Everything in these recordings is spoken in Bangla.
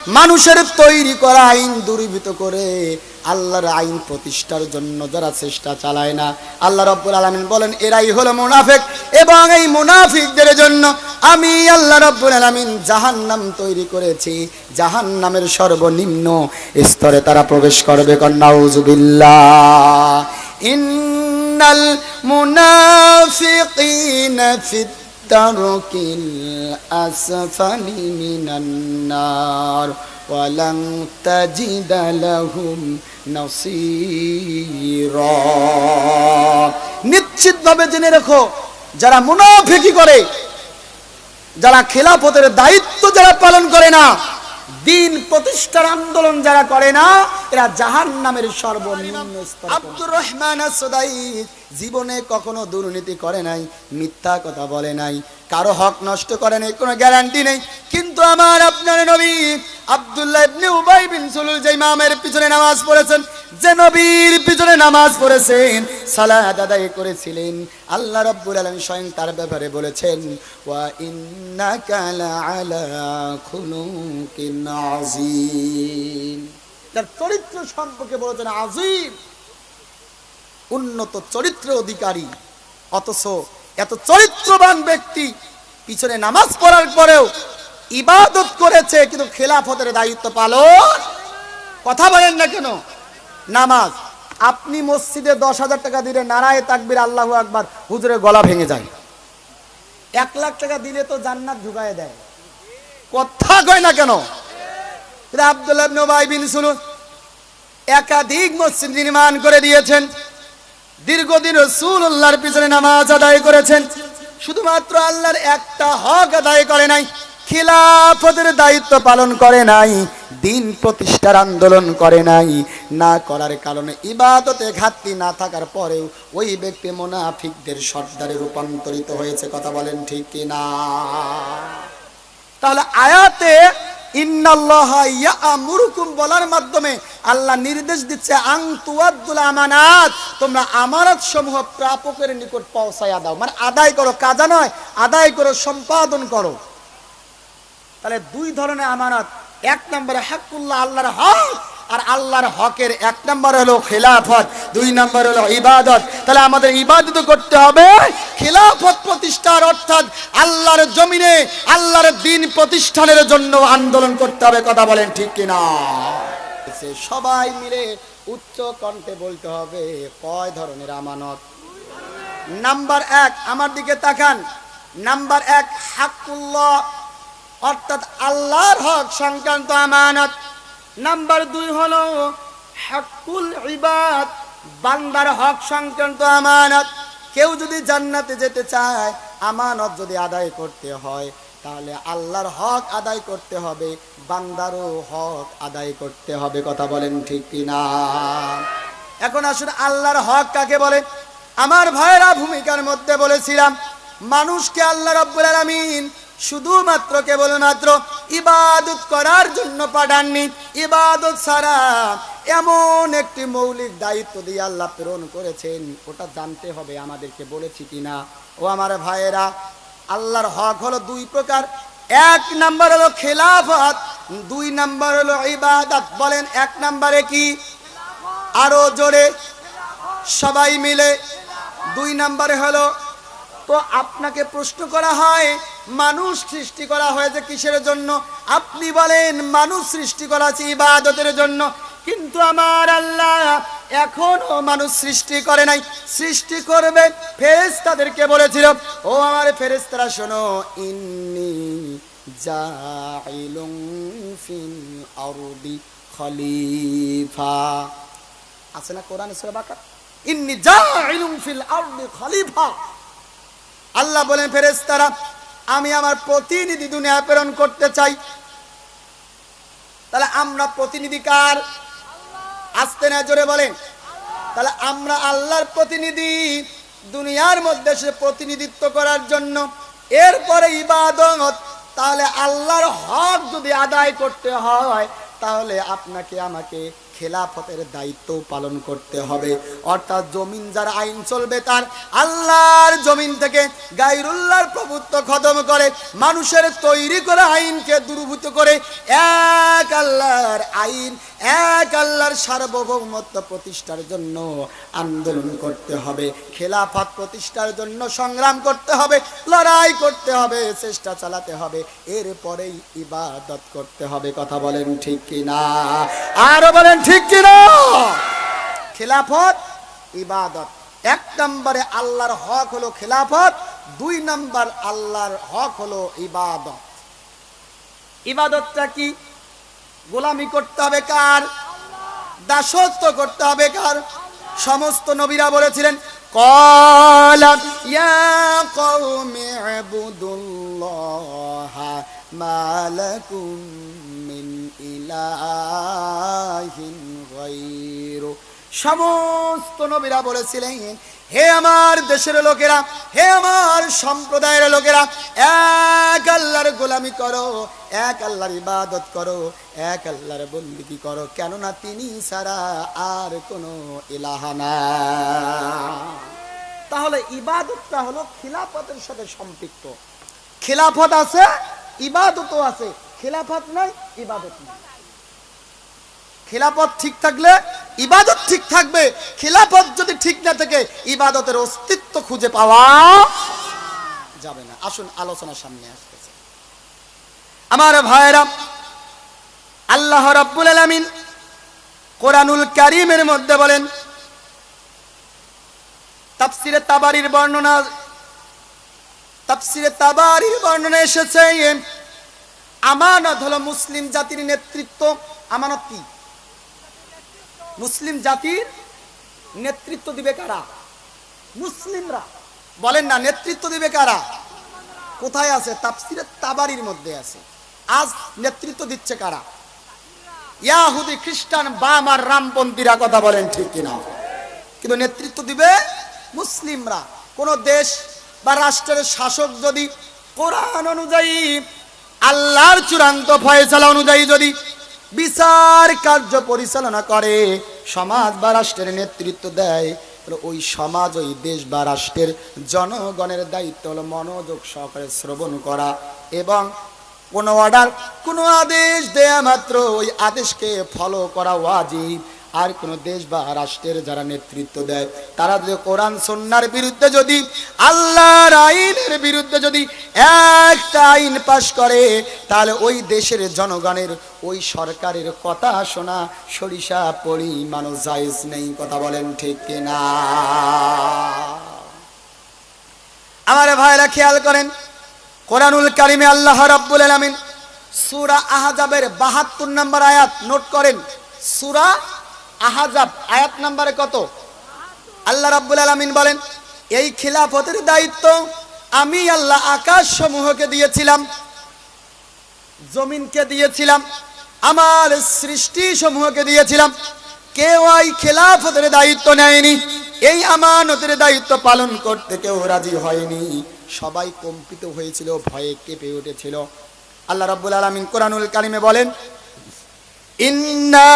মানুষের তৈরি করা আইন দূরীভূত করে আল্লাহর আইন প্রতিষ্ঠার জন্য যারা চেষ্টা চালায় না, আল্লাহ রাব্বুল আলামিন বলেন এরাই হলো মুনাফিক। এবং এই মুনাফিকদের জন্য আমি আল্লাহ রাব্বুল আলামিন জাহান্নাম তৈরি করেছি। জাহান্নামের সর্বনিম্ন স্তরে তারা প্রবেশ করবে। নাউযুবিল্লাহ। ইন্নাল মুনাফিকিনা ফিত দারকিল আসফালি মিনান নার ওয়া লান তাজিদা লাহুম নাসীরা। নিশ্চিতভাবে জেনে রাখো, যারা মুনাফিকি করে, যারা খেলাফতের দায়িত্ব যারা পালন করে না, দিন প্রতিষ্ঠার আন্দোলন যারা করে না, এরা জাহান্নামের সর্বনিম্ন স্তর। আব্দুর রহমান আস-সুদাই জীবনে কখনো দুর্নীতি করে নাই, মিথ্যা কথা বলে নাই, কারো হক নষ্ট করে নাই, কোনো গ্যারান্টি নেই। কিন্তু আমার আপনার নবী আব্দুল্লাহ ইবনে উবাই বিন সুলুল যে ইমামের পিছনে নামাজ পড়েছেন, যে নবীর পিছনে নামাজ পড়েছেন, সালাত আদায় করেছিলেন, আল্লাহ রাব্বুল আলামিন স্বয়ং তার ব্যাপারে বলেছেন ওয়া ইন্নাকা লাআলা খুলুকিন আযীম। তার চরিত্র সম্পর্কে বলেছেন আযীম, উন্নত চরিত্রের অধিকারী। অথচ এত চরিত্রবান ব্যক্তি পিছনে নামাজ পড়ার পরেও ইবাদত করেছে, কিন্তু খেলাফতের দায়িত্ব পালন। কথা বলেন না কেন? নামাজ আপনি মসজিদে 10,000 টাকা দিলে নারায়ে তাকবীর আল্লাহু আকবার, হুজুরের গলা ভেঙে যায়। 1 লাখ টাকা দিলে তো জান্নাত ঢুকায় দেয়। কথা কয় না কেন? আব্দুল্লাহ ইবনে উবাই বিন সুলুল একাধিক মসজিদ নির্মাণ করে দিয়েছেন, দীর্ঘদিন রাসূলুল্লাহর পিছনে নামাজ আদায় করেছেন, শুধুমাত্র আল্লাহর একটা হক আদায় করে নাই, খিলাফতের দায়িত্ব পালন করে নাই, দিন প্রতিষ্ঠার আন্দোলন করে নাই। না করার কারণে ইবাদতে ঘাটতি না থাকার পরেও ওই ব্যক্তি মুনাফিকদের সর্দারে রূপান্তরিত হয়েছে। কথা বলেন ঠিক কিনা? তাহলে আয়াতে ইন্নাল্লাহা ইয়া'মুরুকুম বলার মাধ্যমে আল্লাহ নির্দেশ দিচ্ছে আন তুআদ্দুল আমানাত, তোমরা আমানত সমূহ প্রাপকের নিকট পৌঁছায়া দাও। মানে আদায় করো, কাজা নয়, আদায় করো, সম্পাদন করো। তাহলে 2 ধরনের আমানত। 1 নম্বরে হকুল্লাহ, আল্লাহর হক, আর আল্লাহর হকের 1 নম্বর হলো খেলাফত, 2 নম্বর হলো ইবাদত। তাহলে আমাদের ইবাদত করতে হবে খেলাফত প্রতিষ্ঠার, অর্থাৎ আল্লাহর জমিনে আল্লাহর দ্বীন প্রতিষ্ঠানের জন্য আন্দোলন করতে হবে। কথা বলেন ঠিক কিনা? সবাই মিলে উচ্চ কণ্ঠে বলতে হবে কয় ধরনের আমানত। নাম্বার 1, আমার দিকে তাকান। নাম্বার 1 হকুল্লাহ, অর্থাৎ আল্লাহর হক সংক্রান্ত আমানত। নাম্বার 2 হলো হকুল ইবাদ, বান্দার হক সংক্রান্ত আমানত। কেউ যদি জান্নাতে যেতে চায়, আমানত যদি আদায় করতে হয়, তাহলে আল্লাহর হক আদায় করতে হবে, বান্দারও হক আদায় করতে হবে। কথা বলেন ঠিক কিনা? এখন আসলে আল্লাহর হক কাকে বলে? আমার ভাইরা ভূমিকার মধ্যে বলেছিলাম, মানুষকে আল্লাহ রাব্বুল আলামিন শুধুমাত্র কেবলমাত্র ইবাদত করার জন্য পাঠাননি। ইবাদত ছাড়া এমন একটি মৌলিক দায়িত্ব দিয়ে আল্লাহ প্রেরণ করেছেন, ওটা জানতে হবে আমাদেরকে। বলেছি কিনা? ও আমার ভাইয়েরা, আল্লাহর হক হলো 2 প্রকার। 1 নাম্বার হলো খেলাফত, 2 নাম্বার হলো ইবাদত। বলেন 1 নম্বরে কি? আরো জোরে সবাই মিলে। 2 নম্বরে হলো, তো আপনাকে প্রশ্ন করা হয় মানুষ সৃষ্টি করা হয়েছে কিসের জন্য? আপনি বলেন মানুষ সৃষ্টি করা আছে ইবাদতের জন্য। কিন্তু আমার আল্লাহ এখনো মানুষ সৃষ্টি করে নাই, সৃষ্টি করবে। ফেরেশতাদেরকে বলেছিল, ও আমার ফেরেশতারা শোনো, ইন্নী জাইলুন ফিল আরদি খলিফা। আছে না কোরআনে সূরা বাকারা, ইন্নী জাইলুন ফিল আরদি খলিফা। আল্লাহ বলেন ফেরেশতারা, আমি আমার প্রতিনিধি দুনিয়া প্রেরণ করতে চাই। তাহলে আমরা প্রতিনিধি কার? আসতে না জোরে বলেন। তাহলে আমরা আল্লাহর প্রতিনিধি দুনিয়ার মধ্যে সে প্রতিনিধিত্ব করার জন্য। এরপরে ইবাদত। তাহলে আল্লাহর হক যদি আদায় করতে হয়, তাহলে আপনাকে আমাকে খেলাফতের দায়িত্ব পালন করতে হবে। অর্থাৎ জমিন যার আইন চলবে তার, আল্লাহর জমিন থেকে গায়রুল্লাহর প্রভুত্ব খতম করে মানুষের তৈরি করা আইনকে দুর্বৃত্ত করে এক আল্লাহর আইন, এক আল্লাহর সার্বভৌমত্ব প্রতিষ্ঠার জন্য আন্দোলন করতে হবে, খেলাফত প্রতিষ্ঠার জন্য সংগ্রাম করতে হবে, লড়াই করতে হবে, চেষ্টা চালাতে হবে, এরপরেই ইবাদত করতে হবে। কথা বলেন ঠিক কিনা? আরো বলেন ঠিক কিনা? খেলাফত ইবাদত। এক নম্বরে আল্লাহর হক হলো খেলাফত, দুই নম্বর আল্লাহর হক হলো ইবাদত। ইবাদতটা কি? গোলামি করতে হবে কার? দাসত্ব করতে হবে কার? সমস্ত নবীরা বলেছিলেন ক্বালা ইয়া কওমি ইবুদুল্লাহা মা লাকুম মিন ইলাহিন গায়রু। সমস্ত নবীরা বলেছিলেন, হে আমার দেশের লোকেরা, হে আমার সম্প্রদায়ের লোকেরা, এক আল্লাহর গোলামি করো, এক আল্লাহর ইবাদত করো, এক আল্লাহর বন্দেগী করো, কেননা তিনি ছাড়া আর কোনো ইলাহ নাই। তাহলে ইবাদতটা হলো খিলাফতের সাথে সম্পৃক্ত। খিলাফত আছে, ইবাদতও আছে। খিলাফত নাই, ইবাদত নাই। খিলাফত ঠিক থাকলে ইবাদত ঠিক থাকবে, খিলাফত যদি ঠিক না থাকে ইবাদতের অস্তিত্ব খুঁজে পাওয়া যাবে না। আসুন আলোচনার সামনে আসতেছে আমার ভাইরা। আল্লাহ রাব্বুল আলামিন কোরআনুল কারীমের মধ্যে বলেন, তাফসীরে তাবারীর বর্ণনা এসেছে, আমানত হলো মুসলিম জাতির নেতৃত্ব। আমানত কি? মুসলিম জাতির নেতৃত্ব দিবে কারা? মুসলিমরা। বলেন না, নেতৃত্ব দিবে কারা? কোথায় আছে? তাফসীরে তাবারীর মধ্যে আছে। আজ নেতৃত্ব দিচ্ছে কারা? ইহুদি, খ্রিস্টান, বাম আর রামপন্থীরা। কথা বলেন ঠিক কিনা? কিন্তু নেতৃত্ব দিবে মুসলিমরা। কোন দেশ বা রাষ্ট্রের শাসক যদি কোরআন অনুযায়ী, আল্লাহর চূড়ান্ত ফয়সালা অনুযায়ী যদি বিচার কার্য পরিচালনা করে, সমাজ বা রাষ্ট্রের নেতৃত্ব দেয়, ওই সমাজ, ওই দেশ বা রাষ্ট্রের জনগণের দায়িত্ব হলো মনোযোগ সহকারে শ্রবণ করা এবং কোন অর্ডার, কোন আদেশ দেয়া মাত্র ওই আদেশকে ফলো করা ওয়াজিব। আর কোন দেশ বা রাষ্ট্রের যারা নেতৃত্ব দেয় তারা যদি কোরআন সুন্নাহর বিরুদ্ধে, যদি আল্লাহর আইনের বিরুদ্ধে যদি একটা আইন পাশ করে, তাহলে ওই দেশের জনগণের, ওই সরকারের কথা শোনা সরিষা পরিমাণও জায়েজ নেই। কথা বলেন ঠিক কিনা? আমার ভাইরা খেয়াল করেন, কোরআনুল কারীমে আল্লাহ রাব্বুল আলামিন সূরা আহজাবের ৭২ নম্বর আয়াত নোট করেন। সূরা আহজাব আয়াত নম্বরে কত? আল্লাহ রাব্বুল আলামিন বলেন, এই খিলাফতের দায়িত্ব আমি আল্লাহ আকাশ সমূহকে দিয়েছিলাম, জমিনকে দিয়েছিলাম, আমার সৃষ্টি সমূহকে দিয়েছিলাম। কেউ এই খিলাফতের দায়িত্ব নেয়নি, এই আমানতের দায়িত্ব পালন করতে কেউ রাজি হয়নি। সবাই কম্পিত হয়েছিল, ভয়ে কেঁপে উঠেছিল। আল্লাহ রাব্বুল আলামিন কোরআনুল কারীমে বলেন, ইন্না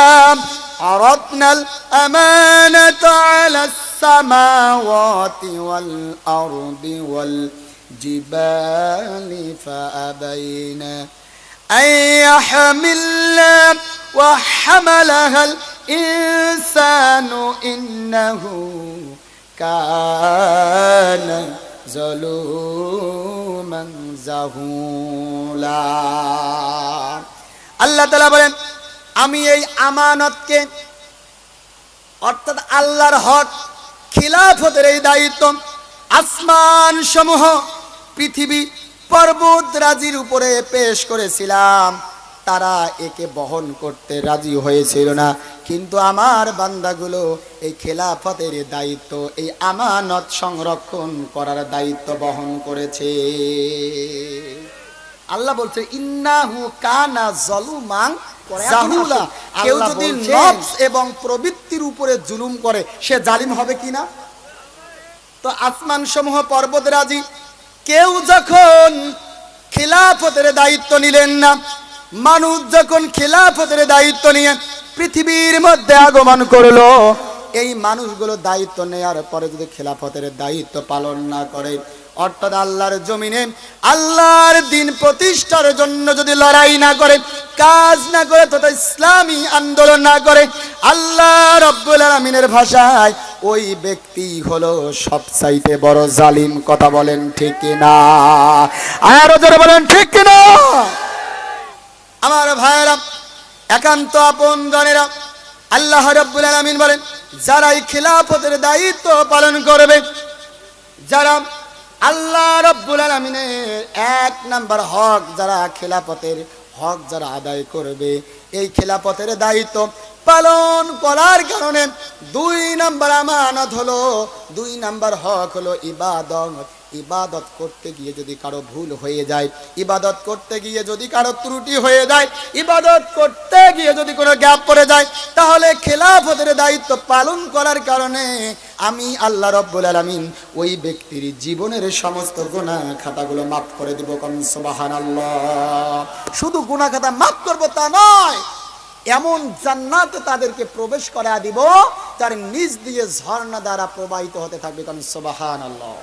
আরাদনাল আমানাতা আলাস সামাওয়াতি ওয়াল আরদি ওয়াল জিবালি ফাআবাইনা আন ইয়াহমিলনা ওয়া হামালাহাল ইনসানু ইন্নাহু কানা যালুমান জাহুলা। আল্লাহ তাআলা বলেন, আমি এই আমানতকে, অর্থাৎ আল্লাহর হক, খিলাফতের এই দায়িত্ব আসমান সমূহ, পৃথিবী, পর্বত রাজির উপরে পেশ করেছিলাম। তারা একে বহন করতে রাজি হয়েছিল না, কিন্তু আমার বান্দাগুলো এই খেলাফতের দায়িত্ব, এই আমানত সংরক্ষণ করার দায়িত্ব বহন করেছে। আল্লাহ বলছে, ইন্নাহু কানা যালুমান জাহুলা। কেউ যদি নফস এবং প্রবৃত্তির উপরে জুলুম করে, সে জালিম হবে কিনা? তো আসমান সমূহ, পর্বত রাজি, কেউ যখন খিলাফতের দায়িত্ব নিলেন না, মানুষ যখন খিলাফতের দায়িত্ব নিয়ে পৃথিবীর মধ্যে আগমন করলো, এই মানুষগুলো দায়িত্ব নেওয়ার পরে যদি খেলাফতের দায়িত্ব পালন না করে, অর্থাৎ আল্লাহর জমিনে আল্লাহর দ্বীন প্রতিষ্ঠার জন্য যদি লড়াই না করে, কাজ না করে, তথা ইসলামী আন্দোলন না করে, আল্লাহ রাব্বুল আলামিনের ভাষায় ওই ব্যক্তি হলো সবচাইতে বড় জালিম। কথা বলেন ঠিক কিনা? আরো জোরে বলেন ঠিক কিনা? আমার ভাইরা, একান্ত আপনজনেরা, আল্লাহ রাব্বুল আলামিন বলেন, যারা এই খেলাফতের দায়িত্ব পালন করবে, যারা আল্লাহ রাব্বুল আলামিনের এক নাম্বার হক, যারা খেলাফতের হক যারা আদায় করবে, এই খেলাফতের দায়িত্ব পালন করার কারণে 2 নাম্বার আমানত হলো, 2 নাম্বার হক হলো ইবাদত। ইবাদত করতে গিয়ে যদি কারো ভুল হয়ে যায়, ইবাদত করতে গিয়ে যদি কারো ত্রুটি হয়ে যায়, ইবাদত করতে গিয়ে যদি কোনো গ্যাপ পড়ে যায়, তাহলে খেলাফতের দায়িত্ব পালন করার কারণে আমি আল্লাহ রাব্বুল আলামিন ওই ব্যক্তির জীবনের সমস্ত গুনাহ খাতাগুলো মাফ করে দেব। কোন সুবহানাল্লাহ। শুধু গুনাহ খাতা মাফ করব তা নয়, এমন জান্নাতে তাদেরকে প্রবেশ করায় দিব তার নিজ দিয়ে ঝর্ণা দ্বারা প্রবাহিত হতে থাকবে। কোন সুবহানাল্লাহ।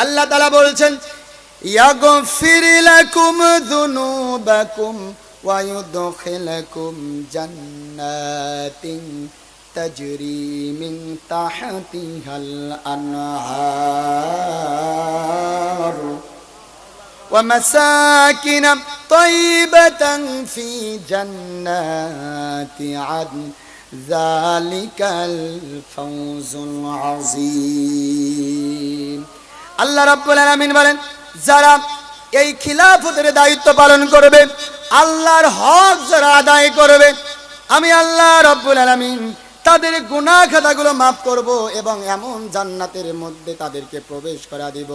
আল্লাহ তাআলা বলছেন, ইয়াগফির লাকুম যুনুবাকুম ওয়া ইউদখিলকুম জান্নাতিন তাজরি মিন তাহতিহাল আনহার ওয়া মাসাকিন তাইয়িবাতান ফি জান্নাতি আদন যালিকাল ফাওজুল আযীম। আল্লাহ রাব্বুল আলামিন বলেন, যারা এই খিলাফতের দায়িত্ব পালন করবে, আল্লাহর হক যারা আদায় করবে, আমি আল্লাহ রাব্বুল আলামিন তাদের গুনাহ খাতাগুলো মাফ করব এবং এমন জান্নাতের মধ্যে তাদেরকে প্রবেশ করা দিব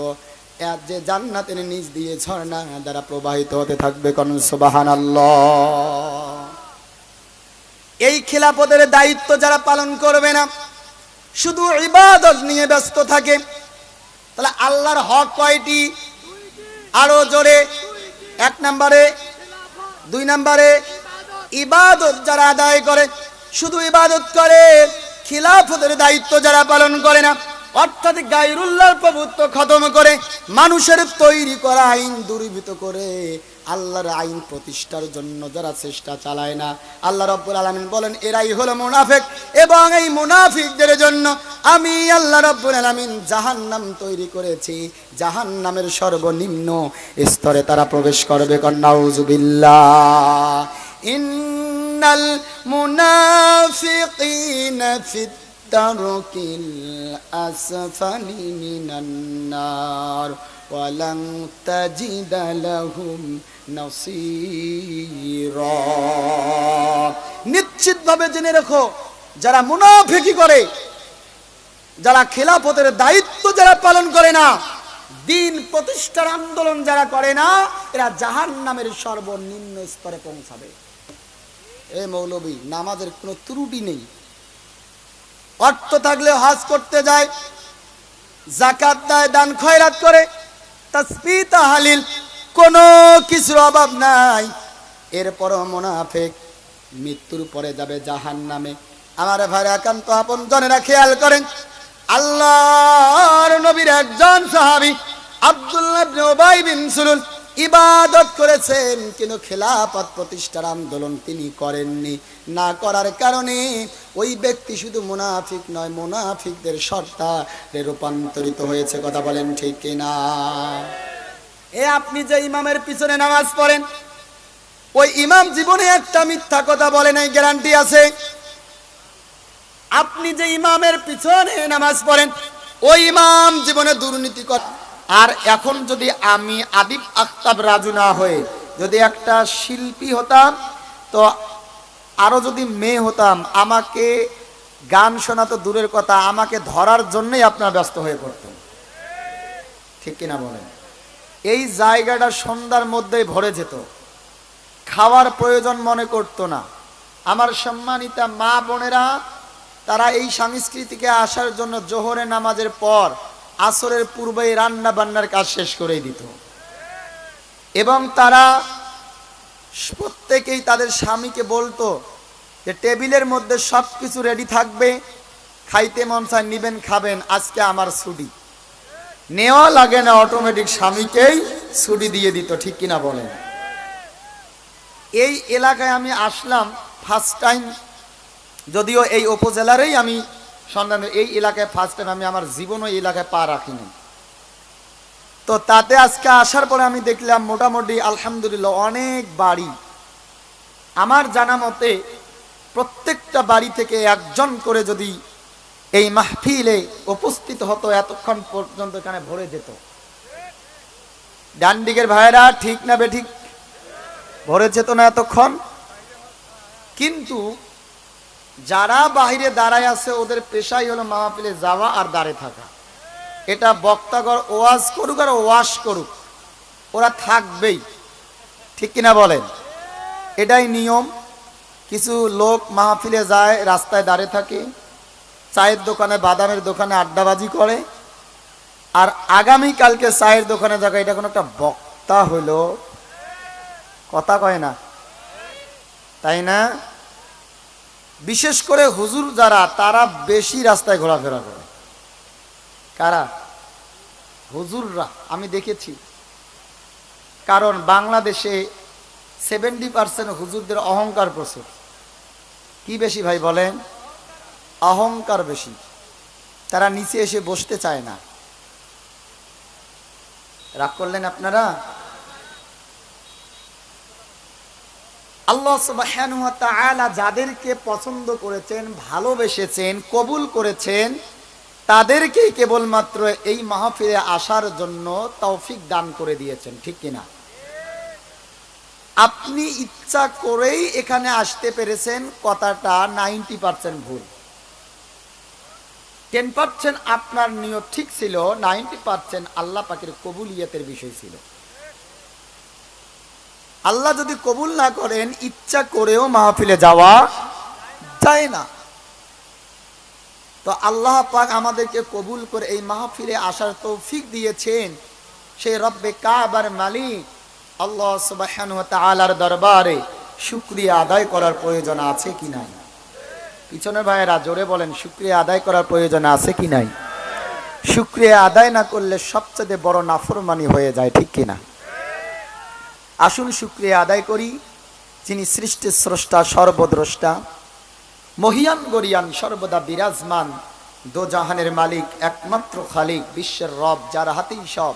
যে জান্নাতের নিচ দিয়ে ঝর্ণা দ্বারা প্রবাহিত হতে থাকবে। কোন সুবহানাল্লাহ। এই খিলাফতের দায়িত্ব যারা পালন করবে না, শুধু ইবাদত নিয়ে ব্যস্ত থাকে, তাহলে আল্লাহর হক কয়টি? আরো জোরে। 1 নম্বরে, 2 নম্বরে ইবাদত যারা আদায় করে, শুধু ইবাদত করে, খিলাফতের দায়িত্ব যারা পালন করে না, অর্থাৎ গায়রুল্লাহর প্রভুত্ব খতম করে, মানুষের তৈরি করা আইন দুর্বৃত্ত করে আল্লাহর আইন প্রতিষ্ঠার জন্য যারা চেষ্টা চালায় না, আল্লাহ রাব্বুল আলামিন বলেন এরাই হলো মুনাফিক। এবং এই মুনাফিকদের জন্য আমি আল্লাহ রাব্বুল আলামিন জাহান্নাম তৈরি করেছি, জাহান্নামের সর্বনিম্ন স্তরে তারা প্রবেশ করবে। নাউযুবিল্লাহ। ইন্নাল মুনাফিকিনা ফিদ দারকিল আসফালি মিনান নার ওয়ালান তাজিদা লাহুম নাসীরা। নিশ্চিতভাবে জেনে রাখো, যারা মুনাফিকি করে, যারা খেলাফতের দায়িত্ব যারা পালন করে না, দ্বীন প্রতিষ্ঠার আন্দোলন যারা করে না, এরা জাহান্নামের সর্বনিম্ন স্তরে পৌঁছাবে। এ মৌলবী, নামাজের কোনো ত্রুটি নেই, অর্থ থাকলে হজ করতে যায়, যাকাত দেয়, দান খয়রাত করে, তাসবিহ তাহলিল, কোনো কিছুর অভাব নাই, এরপরও মুনাফিক মৃত্যুর পরে যাবে জাহান্নামে। আমার ভাই একান্ত আপন জনেরা খেয়াল করেন, আল্লাহর নবীর একজন সাহাবী আব্দুল্লাহ ইবনে উবাই বিন সুলুল ইবাদত করেছেন, কিন্তু খেলাফত প্রতিষ্ঠার আন্দোলন তিনি করেননি। না করার কারণে ওই ব্যক্তি শুধু মুনাফিক নয়, মুনাফিকদের সর্দারে রূপান্তরিত হয়েছে। কথা বলেন ঠিক কিনা? আপনি যে ইমামের পিছনে নামাজ পড়েন, ওই ইমাম জীবনে একটা মিথ্যা কথা বলে নাই, গ্যারান্টি আছে? আপনি যে ইমামের পিছনে নামাজ পড়েন, ওই ইমাম জীবনে দুর্নীতি করে। আর এখন যদি আমি আদিব আফতাব রাজু না হয়ে যদি একটা শিল্পী হতাম, তো আরো যদি মেয়ে হতাম, আমাকে গান শোনা তো দূরের কথা, আমাকে ধরার জন্যই আপনারা ব্যস্ত হয়ে পড়তেন। ঠিক কিনা বলেন? এই জায়গাটা সন্ধ্যার মধ্যেই ভরে যেত, খাওয়ার প্রয়োজন মনে করতো না। আমার সম্মানিতা মা বোনেরা, তারা এই সংস্কৃতিকে আসার জন্য জোহরের নামাজের পর আসরের পূর্বেই রান্না বান্নার কাজ শেষ করে দিত, এবং তারা প্রত্যেকেই তাদের স্বামীকে বলতো যে টেবিলের মধ্যে সব কিছু রেডি থাকবে, খাইতে মন চায় নিবেন, খাবেন, আজকে আমার ছুটি, নেওয়া লাগে না, অটোমেটিক স্বামীকেই ছুটি দিয়ে দিত, ঠিক কিনা বলেন? এই এলাকায় আমি আসলাম ফার্স্ট টাইম, যদিও এই উপজেলারই আমি সন্ধান, এই এলাকায় ফার্স্ট টাইম, আমি আমার জীবনও এই এলাকায় পা রাখিনি। তো তাতে আজকে আসার পরে আমি দেখলাম মোটামুটি আলহামদুলিল্লাহ অনেক বাড়ি, আমার জানা মতে প্রত্যেকটা বাড়ি থেকে একজন করে যদি এই মাহফিলে উপস্থিত হতো, এতক্ষণ পর্যন্ত এখানে ভরে যেত। ডান দিকের ভাইরা ঠিক না বেঠিক? ভরে যেত না এতক্ষণ? কিন্তু যারা বাহিরে দাঁড়ায় আছে ওদের পেশাই হলো মাহফিলে যাওয়া আর দাঁড়িয়ে থাকা। এটা বক্তাগর ওয়াজ করুক আর ওয়াশ করুক, ওরা থাকবেই, ঠিক কিনা বলেন? এটাই নিয়ম। কিছু লোক মাহফিলে যায়, রাস্তায় দাঁড়িয়ে থাকে, চায়ের দোকানে, বাদামের দোকানে আড্ডাবাজি করে, আর আগামীকালকে চায়ের দোকানে যাবে, এটা কোনো একটা বক্তা হইল, কথা কয় না, তাই না? বিশেষ করে হুজুর যারা, তারা বেশি রাস্তায় ঘোরাফেরা করে। কারা? হুজুররা, আমি দেখেছি। কারণ বাংলাদেশে 70% হুজুরদের অহংকার প্রচুর। কি বেশি ভাই বলেন? অহংকার বেশি। তারা নিচে এসে বসতে চায় না। রাগ করলেন আপনারা? আল্লাহ সুবহানাহু ওয়া তাআলা যাদেরকে পছন্দ করেছেন, ভালোবেসেছেন, কবুল করেছেন, তাদেরকেই কেবলমাত্র এই মাহফিলে আসার জন্য তৌফিক দান করে দিয়েছেন, ঠিক কিনা? আপনি ইচ্ছা করেই এখানে আসতে পেরেছেন, কথাটা 90% ভুল। 10% আপনার নিয়ত ঠিক ছিল, 90% আল্লাহ পাকের কবুলিয়তের বিষয় ছিল। আল্লাহ যদি কবুল না করেন, ইচ্ছা করেও মাহফিলে যাওয়া যায় না। তো আল্লাহ পাক আমাদেরকে কবুল করে এই মাহফিলে আসার তৌফিক দিয়েছেন। সেই রব্বে কাবার মালিক আল্লাহ সুবহানাহু ওয়া তাআলার দরবারে শুকরিয়া আদায় করার প্রয়োজন আছে কি নাই? পিছনের ভাইয়েরা জোরে বলেন, শুকরিয়া আদায় করার প্রয়োজন আছে কি নাই? শুকরিয়া আদায় না করলে সবচেয়ে বড় নাফরমানি হয়ে যায়, ঠিক কিনা? আসুন শুকরিয়া আদায় করি, যিনি সৃষ্টির স্রষ্টা, সর্বদ্রষ্টা, মহিয়ান গরিয়ান, সর্বদা বিরাজমান, দোজাহানের মালিক, একমাত্র খালিক, বিশ্বের রব, যার হাতেই সব,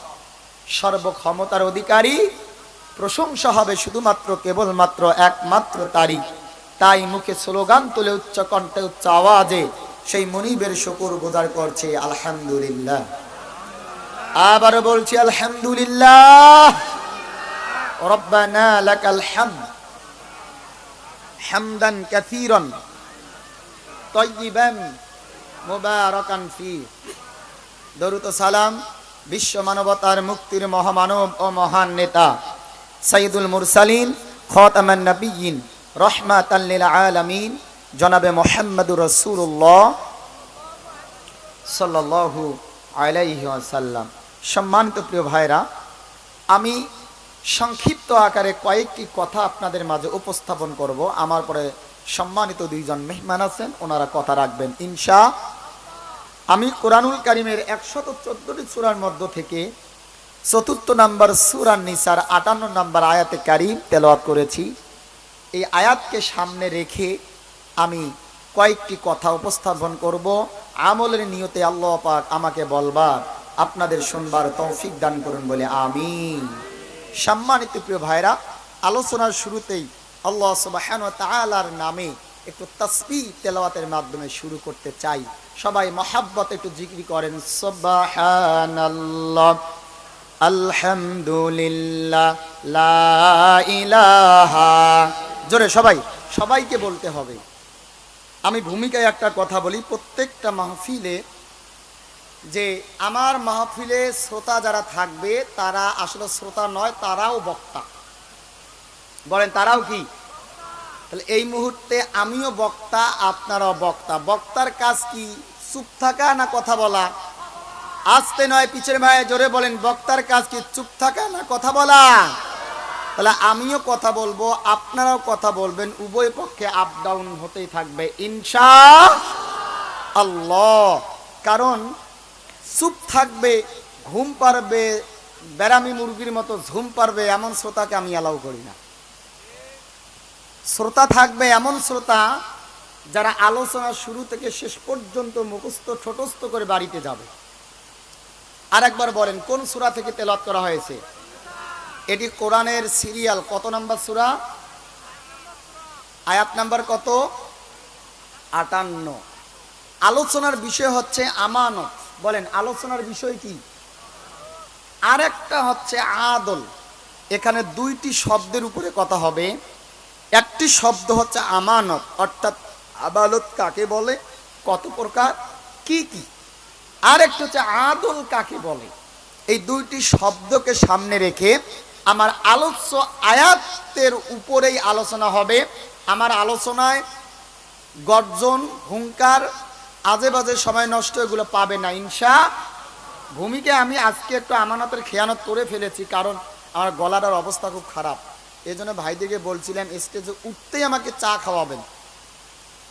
সর্বক্ষমতার অধিকারী। প্রশংসা হবে শুধুমাত্র কেবলমাত্র একমাত্র তারই। তাই মুখে স্লোগান তুলে উচ্চ কণ্ঠে, উচ্চ আওয়াজে সেই মনিবের শুকর গুজার করছে আলহামদুলিল্লাহ। আবারও বলছি আলহামদুলিল্লাহ। রব্বানা লাকাল হামদ হামদান কাসীরান তাইয়িবান মুবারাকান ফি। দরুদ ও সালাম বিশ্ব মানবতার মুক্তির মহামানব ও মহান নেতা সাইয়্যিদুল মুরসালিন, খাতামান নবিয়্যিন, রাহমাতাল লিল আলামিন, জনাবে মুহাম্মদুর রাসূলুল্লাহ সাল্লাল্লাহু আলাইহি ওয়াসাল্লাম। সম্মানিত প্রিয় ভাইরা, আমি সংক্ষিপ্ত আকারে কয়েকটি কথা আপনাদের মাঝে উপস্থাপন করব। আমার পরে সম্মানিত দুইজন মেহমান আছেন, ওনারা কথা রাখবেন ইনশাআল্লাহ। আমি কোরআনুল কারীমের 114টি সূরার মধ্য থেকে 4 নম্বর সূরা নিসার 58 নম্বর আয়াতে কারীম তেলাওয়াত করেছি। এই আয়াতকে সামনে রেখে আমি কয়েকটি কথা উপস্থাপন করব। আমলের নিয়তে আল্লাহ পাক আমাকে বলবার, আপনাদের শুনবার তৌফিক দান করুন বলে আমিন। সম্মানিত প্রিয় ভাইরা, আলোচনার শুরুতেই আল্লাহ সুবহানাহু ওয়া তাআলার নামে একটু তাসবিহ তেলাওয়াতের মাধ্যমে শুরু করতে চাই। সবাই মহাব্বত একটু জিকির করেন, সুবহানাল্লাহ, আলহামদুলিল্লাহ, লা ইলাহা। জোরে সবাইকে বলতে হবে। আমি ভূমিকায় একটা কথা বলি, প্রত্যেকটা মাহফিলে যে আমার মাহফিলে শ্রোতা যারা থাকবে, তারা আসলে শ্রোতা নয়, তারাও বক্তা। বলেন তারাও কি? তাহলে এই মুহূর্তে আমিও বক্তা, আপনারাও বক্তা। বক্তার কাজ কি? চুপ থাকা না কথা বলা? আসতে নয়, পিছের ভাই জোরে বলেন, বক্তার কাজ কি চুপ থাকা না কথা বলা? তাহলে আমিও কথা বলবো, আপনারাও কথা বলবেন, উভয় পক্ষে আপ ডাউন হতেই থাকবে ইনশাআল্লাহ। কারণ চুপ থাকবে, ঘুম পারবে, বেরামি মুরগির মতো ঝুম পারবে এমন শ্রোতাকে আমি অ্যালাউ করি না। শ্রোতা থাকবে এমন শ্রোতা যারা আলোচনা শুরু থেকে শেষ পর্যন্ত মুখস্থ ঠোঁটস্থ করে বাড়িতে যাবে। আরেকবার বলেন, কোন সূরা থেকে তেলাওয়াত করা হয়েছে? এটি কোরআনের সিরিয়াল কত নাম্বার সূরা? আয়াত নাম্বার কত? 58। আলোচনার বিষয় হচ্ছে আমানত। বলেন, আলোচনার বিষয় কি? আরেকটা হচ্ছে আদল। এখানে দুইটি শব্দের উপরে কথা হবে। একটি শব্দ হচ্ছে আমানত, অর্থাৎ আমানত কাকে বলে, কত প্রকার, কি কি। আর একটা হচ্ছে আদল কাকে বলে। এই দুইটি শব্দকে সামনে রেখে আমার আলোচ্য আয়াতের উপরেই আলোচনা হবে। আমার আলোচনায় গর্জন, হুঙ্কার, আজে বাজে সময় নষ্ট এগুলো পাবে না ইনশাআল্লাহ। ভূমিকে আমি আজকে একটু আমানতের খেয়ানত করে ফেলেছি, কারণ আমার গলাটার অবস্থা খুব খারাপ। এই জন্য ভাইদেরকে বলছিলাম স্টেজে উঠতেই আমাকে চা খাওয়াবেন,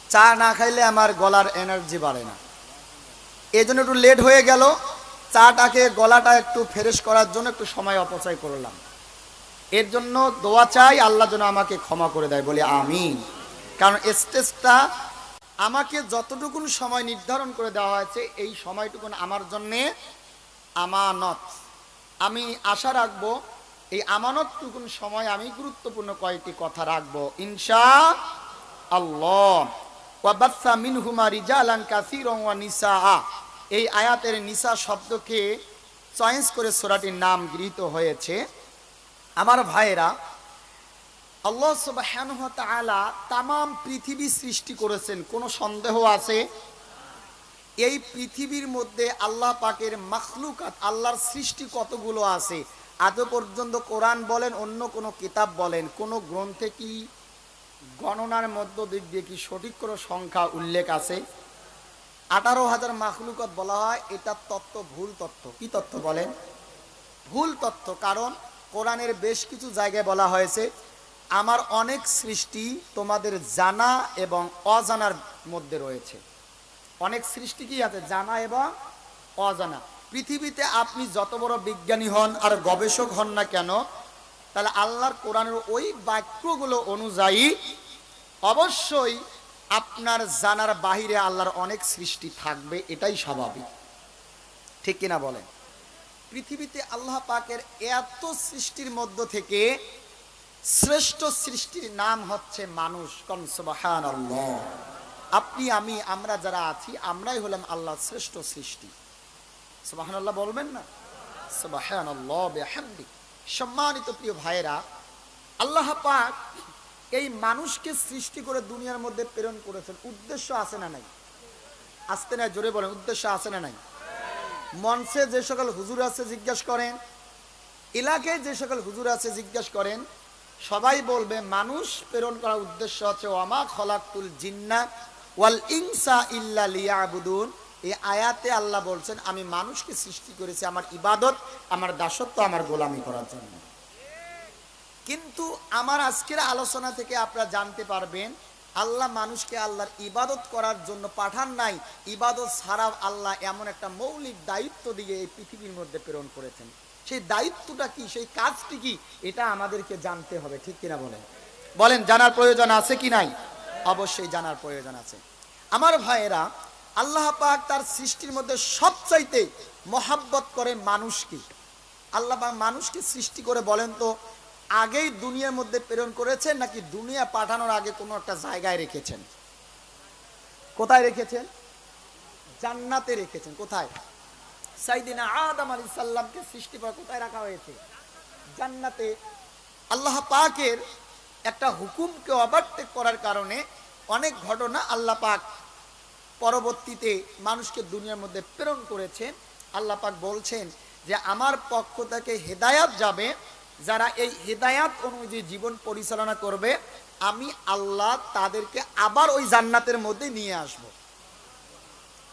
চা না খাইলে আমার গলার এনার্জি বাড়ে না। এই জন্য একটু লেট হয়ে গেল, চাটাকে গলাটা একটু ফ্রেশ করার জন্য একটু সময় অপচয় করলাম। এর জন্য দোয়া চাই, আল্লাহ যেন আমাকে ক্ষমা করে দেয়, বলে আমিন। কারণ স্টেজটা আমাকে যতটুকুন সময় নির্ধারণ করে দেওয়া হয়েছে, এই সময়টুকুন আমার জন্যে আমানত। আমি আশা রাখবো এই আমানতটুকুন সময় আমি গুরুত্বপূর্ণ কয়েকটি কথা রাখবো ইনশাআল্লাহ। ওয়া বাসসা মিনহুমা রিজালান কাসীরান ওয়া নিসা। এই আয়াতের নিসা শব্দকে চয়েস করে সূরাটির নাম গৃহীত হয়েছে। আমার ভাইয়েরা, আল্লাহ সুবহানাহু ওয়া তাআলা তামাম পৃথিবী সৃষ্টি করেছেন, কোনো সন্দেহ আছে? এই পৃথিবীর মধ্যে আল্লাহ পাকের মাখলুকাত, আল্লাহর সৃষ্টি কতগুলো আছে আজও পর্যন্ত কোরআন বলেন, অন্য কোনো কিতাব বলেন, কোনো গ্রন্থে কি গণনার মধ্য দিক দিয়ে কি সঠিক কোনো সংখ্যা উল্লেখ আছে? 18,000 মাখলুকাত বলা হয়। এটা তত্ত্ব ভুল তত্ত্ব। কি তত্ত্ব বলেন? ভুল তত্ত্ব। কারণ কোরআনের বেশ কিছু জায়গায় বলা হয়েছে, আমার অনেক সৃষ্টি তোমাদের জানা এবং অজানার মধ্যে রয়েছে। অনেক সৃষ্টি কি আছে? জানা এবং অজানা। পৃথিবীতে আপনি যত বড় বিজ্ঞানী হন আর গবেষক হন না কেন, তাহলে আল্লাহর কোরআনের ওই বাক্যগুলো অনুযায়ী অবশ্যই আপনার জানার বাহিরে আল্লাহর অনেক সৃষ্টি থাকবে, এটাই স্বাভাবিক। ঠিক কিনা বলেন? পৃথিবীতে আল্লাহ পাকের এত সৃষ্টির মধ্য থেকে শ্রেষ্ঠ সৃষ্টির নাম হচ্ছে মানুষ। কোন সুবহানাল্লাহ। আপনি আমি আমরা যারা আছি, আমরাই হলাম আল্লাহর শ্রেষ্ঠ সৃষ্টি। সুবহানাল্লাহ বলবেন না? সুবহানাল্লাহ বিহামদি। সম্মানিত প্রিয় ভাইয়েরা, আল্লাহ পাক এই মানুষকে সৃষ্টি করে দুনিয়ার মধ্যে প্রেরণ করেছেন। উদ্দেশ্য আছে না নাই? আসতে না, জোরে বলেন, উদ্দেশ্য আছে না নাই? মঞ্চে যে সকল হুজুর আছে জিজ্ঞেস করেন, এলাকায় যে সকল হুজুর আছে জিজ্ঞেস করেন, সবাই বলবে মানুষ প্রেরণ করার উদ্দেশ্য হচ্ছে ওয়ামা খলাকতুল জিন্না ওয়াল ইনসা ইল্লা লিয়াবুদুন। এই আয়াতে আল্লাহ বলছেন, আমি মানুষকে সৃষ্টি করেছি আমার ইবাদত, আমার দাসত্ব, আমার গোলামি করার জন্য। কিন্তু আমার আজকের আলোচনা থেকে আপনারা জানতে পারবেন, আল্লাহ মানুষকে আল্লাহর ইবাদত করার জন্য পাঠান নাই। ইবাদত ছাড়াও আল্লাহ এমন একটা মৌলিক দায়িত্ব দিয়ে এই পৃথিবীর মধ্যে প্রেরণ করেছেন। সেই দায়িত্বটা কি, সেই কাজটি কি, এটা আমাদেরকে জানতে হবে। ঠিক কিনা বলেন? বলেন, জানার প্রয়োজন আছে কি নাই? অবশ্যই জানার প্রয়োজন আছে। আমার ভাইয়েরা, আল্লাহ পাক তার সৃষ্টির মধ্যে সবচাইতে মহাব্বত করে মানুষকে। আল্লাহ পাক মানুষকে সৃষ্টি করে বলেন তো আগেই দুনিয়ার মধ্যে প্রেরণ করেছেন নাকি দুনিয়া পাঠানোর আগে কোনো একটা জায়গায় রেখেছেন? কোথায় রেখেছেন? জান্নাতে রেখেছেন। কোথায়? সাইয়েদিনা আদম আলাইহিস সালামকে সৃষ্টি করে কোথায় রাখা হয়েছে? জান্নাতে। আল্লাহ পাকের একটা হুকুমকে ওভারটেক করার কারণে অনেক ঘটনা আল্লাহ পাক পরবর্তীতে মানুষকে দুনিয়ার মধ্যে প্রেরণ করেছেন। আল্লাহ পাক বলছেন যে আমার পক্ষ থেকে হেদায়াত যাবে, যারা এই হেদায়াত অনুযায়ী জীবন পরিচালনা করবে, আমি আল্লাহ তাদেরকে আবার ওই জান্নাতের মধ্যে নিয়ে আসব।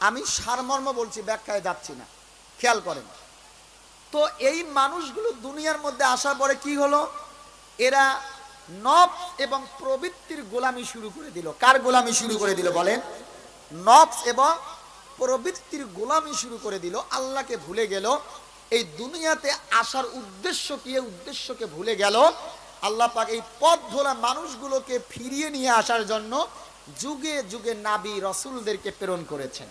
আমি সারমর্ম বলছি, ব্যাখ্যায় যাচ্ছি না, খেয়াল করেন। তো এই মানুষগুলো দুনিয়ার মধ্যে আসার পরে কি হলো? এরা নফস এবং প্রবৃত্তির গোলামি শুরু করে দিল। কার গোলামি শুরু করে দিল বলেন? নফস এবং প্রবৃত্তির গোলামি শুরু করে দিল। আল্লাহকে ভুলে গেল। এই দুনিয়াতে আসার উদ্দেশ্য কি, উদ্দেশ্যকে ভুলে গেল। আল্লাহ পাক এই পথ ভোলা মানুষগুলোকে ফিরিয়ে নিয়ে আসার জন্য যুগে যুগে নাবী রসুলদেরকে প্রেরণ করেছেন।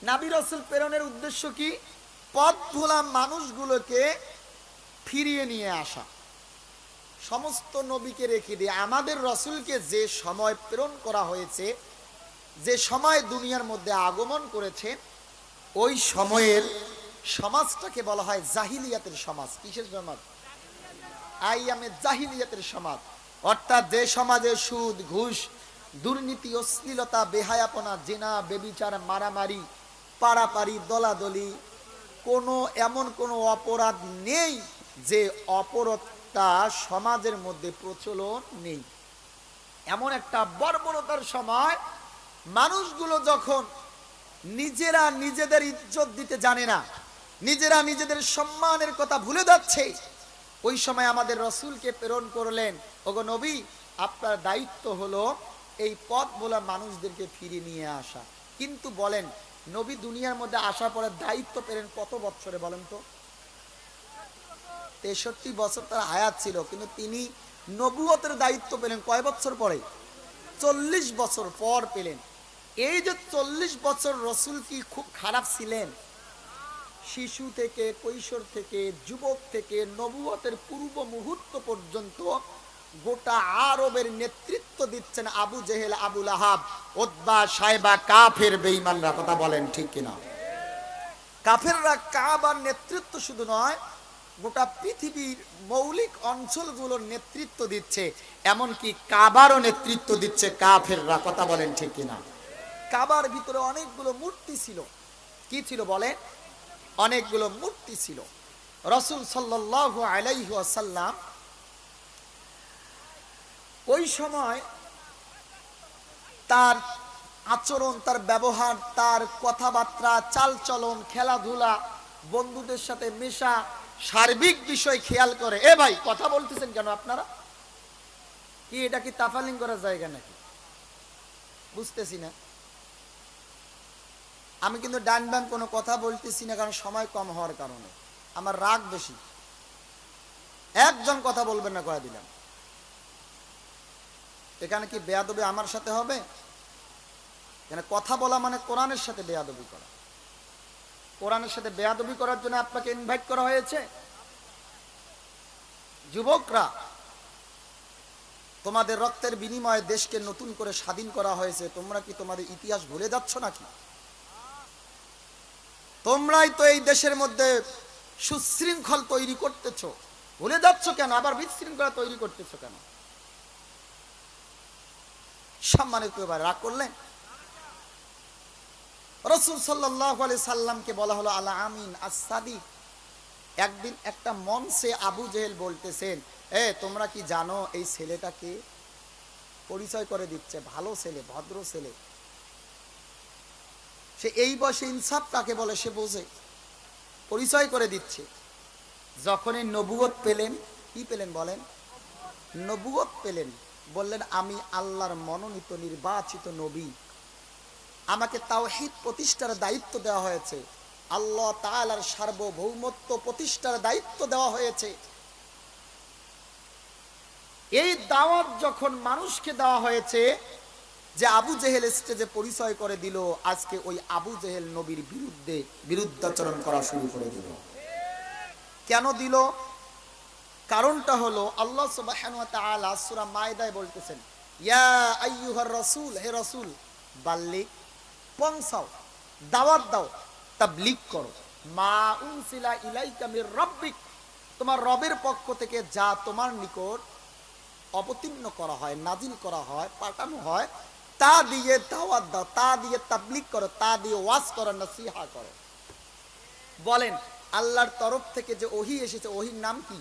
নাবী রসুল প্রেরণের উদ্দেশ্য কি? পথ ভোলা মানুষগুলোকে ফিরিয়ে নিয়ে আসা। সমস্ত নবীকে রেখে দিয়ে আমাদের রসুলকে যে সময় প্রেরণ করা হয়েছে, যে সময় দুনিয়ার মধ্যে আগমন করেছে, ওই সময়ের সমাজটাকে বলা হয় জাহিলিয়াতের সমাজ। কিসের সমাজ? আইয়ামে জাহিলিয়াতের সমাজ। অর্থাৎ যে সমাজে সুদ, ঘুষ, দুর্নীতি, অশ্লীলতা, বেহায়াপনা, জিনা, বেবিচার, মারামারি, পাড়াপাড়ি, দলাদলি, এমন কোনো অপরাধ নেই যে অপরাধটা সমাজের মধ্যে প্রচলন নেই। এমন একটা বর্বরতার সময়, মানুষগুলো যখন নিজেরা নিজেদের ইজ্জত দিতে জানে না, নিজেরা নিজেদের সম্মানের কথা ভুলে যাচ্ছে, ওই সময় আমাদের রসুলকে প্রেরণ করলেন, ওগো নবী, আপনার দায়িত্ব হলো এই পথ ভোলা মানুষদেরকে ফিরিয়ে নিয়ে আসা। কিন্তু বলেন, নবী দুনিয়ার মধ্যে আসার পরে দায়িত্ব পেলেন কত বছরে বলেন তো? 63 বছর তার হায়াত ছিল, কিন্তু তিনি নবুয়তের দায়িত্ব পেলেন কয় বছর পরে? 40 বছর পর পেলেন। এই যে 40 বছর রসুল কি খুব খারাপ ছিলেন? শিশু থেকে, কৈশোর থেকে, যুবক থেকে নবুয়তের পূর্ব মুহূর্ত পর্যন্ত গোটা আরবের নেতৃত্ব দিচ্ছেন আবু জেহেল, আবু লাহাব, উতবা, সাইবা, কাফের বেঈমানরা। কথা বলেন ঠিক কিনা? কাফেররা কাবার নেতৃত্ব শুধু নয়, গোটা পৃথিবীর মৌলিক অঞ্চলগুলোর নেতৃত্ব দিচ্ছে, এমনকি কাবারও নেতৃত্ব দিচ্ছে কাফেররা। কথা বলেন ঠিক কিনা? কাবার ভিতরে অনেকগুলো মূর্তি ছিল। কি ছিল বলে? অনেকগুলো মূর্তি ছিল। রাসূল সাল্লাল্লাহু আলাইহি ওয়াসাল্লাম ওই সময় তার আচরণ, তার ব্যবহার, তার কথাবার্তা, চালচলন, খেলাধুলা, বন্ধুদের সাথে মেশা, সার্বিক বিষয় খেয়াল করে। এ ভাই, কথা বলতেছেন কেন আপনারা? কি এটা কি তাফালিং করার জায়গা নাকি? বুঝতেছি না। আমি কিন্তু ডান বাম কোনো কথা বলতেছি না, কারণ সময় কম হওয়ার কারণে আমার রাগ বেশি। একজন কথা বলবেন না কয়ে দিলাম। এখানে কি বেয়াদবি আমার সাথে হবে? এখানে কথা বলা মানে কোরআনের সাথে বেয়াদবি করা। কোরআনের সাথে বেয়াদবি করার জন্য আপনাকে ইনভাইট করা হয়েছে। যুবকরা, তোমাদের রক্তের বিনিময়ে দেশকে নতুন করে স্বাধীন করা হয়েছে, তোমরা কি তোমাদের ইতিহাস ভুলে যাচ্ছ নাকি? তোমরাই তো এই দেশের মধ্যে সুশৃঙ্খল তৈরি করতেছ, ভুলে যাচ্ছ কেন? আবার বিশৃঙ্খলা তৈরি করতেছ কেন? সম্মানিত ভাই, রাগ করলেন? রাসূল সাল্লাল্লাহু আলাইহি সাল্লামকে বলা হলো আল আমিন আস-সাদিক। একদিন একটা মঞ্চে আবু জেহেল বলতেছেন, তোমরা কি জানো এই ছেলেটাকে? পরিচয় করে দিচ্ছে, ভালো ছেলে, ভদ্র ছেলে। সে এই বয়সে ইনসাফ কাকে বলে সে বোঝে, পরিচয় করে দিচ্ছে। যখনই নবুয়ত পেলেন, কি পেলেন বলেন? নবুয়ত পেলেন, বললেন আমি আল্লাহর মনোনীত নির্বাচিত নবী, আমাকে তাওহীদ প্রতিষ্ঠার দায়িত্ব দেওয়া হয়েছে, আল্লাহ তাআলার সার্বভৌমত্ব প্রতিষ্ঠার দায়িত্ব দেওয়া হয়েছে। এই দাওয়াত যখন মানুষকে দেওয়া হয়েছে, যে আবু জেহেল স্টেজে পরিচয় করে দিল, আজকে ওই আবু জেহেল নবীর বিরুদ্ধাচরণ করা শুরু করে দিল। কেন দিল? কারণটা হলো আল্লাহ সুবহানাহু ওয়া তাআলা সূরা মায়দায় বলতেছেন, ইয়া আইয়ুহার রাসূল, হে রাসূল, বাল্লিগ, পৌঁছাও, দাওয়াত দাও, তাবলীগ করো, মা উনসিলা ইলাইকা মির রাব্বিক, তোমার রবের পক্ষ থেকে যা তোমার নিকট অবতীর্ণ করা হয়, নাজিল করা হয়, পাঠানো হয়, তা দিয়ে দাওয়াত দাও, তা দিয়ে তাবলীগ করো, তা দিয়ে ওয়াজ করো, নসিহা করো। বলেন, আল্লাহর তরফ থেকে যে ওহী এসেছে, ওহীর নাম কি?